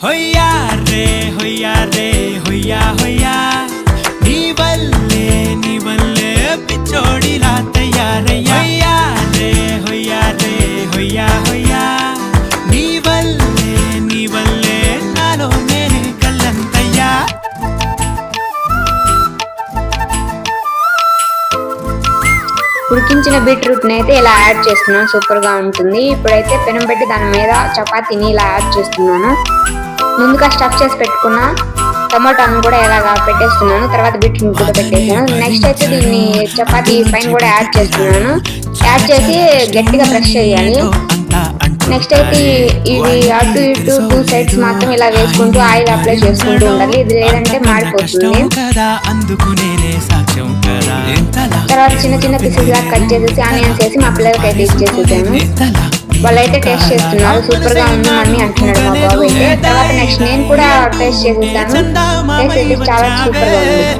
హొయ్యా రే హొయ్యా రే హొయ్యా హొయ్యా నీ వల్లే పిచ్చోడిలా తయారయ్యా హొయ్యా రే హొయ్యా రే హొయ్యా హొయ్యా నీ వల్లే నాలో నేనే కల్లంతయ్యా. ఉడికించిన బీట్రూట్ ని అయితే ఇలా యాడ్ చేస్తున్నాను, సూపర్ గా ఉంటుంది. ఇప్పుడైతే పెనం పెట్టి దాని మీద చపాతీని ఇలా యాడ్ చేస్తున్నాను. ముందుగా స్టఫ్ చేసి పెట్టుకున్న టమాటాను కూడా ఇలాగా పెట్టేస్తున్నాను, తర్వాత బీట్రూట్ కూడా పెట్టేసాను. నెక్స్ట్ అయితే దీన్ని చపాతీ పైన కూడా యాడ్ చేస్తున్నాను. యాడ్ చేసి గట్టిగా ప్రెస్ చేయాలి. నెక్స్ట్ అయితే ఇది అటు ఇటు 2 సైడ్స్ మాత్రం ఇలా వేసుకుంటూ ఆయిల్ అప్లై చేసుకుంటూ ఉండాలి, ఇది లేదంటే మాడిపోతుంది. తర్వాత చిన్న చిన్న పీసెస్ లా కట్ చేసేసి ఆనియన్స్ వేసి మా పిల్లలకి అయితే ఇచ్చేసేసాను. వాళ్ళైతే టేస్ట్ చేస్తున్నారు, సూపర్ గా ఉంది మమ్మీ అంటున్నాడు మా బాబు అయితే. తర్వాత నెక్స్ట్ నేను కూడా టేస్ట్ చేసేసాను, టేస్ట్ అయితే చాలా సూపర్ గా ఉంది.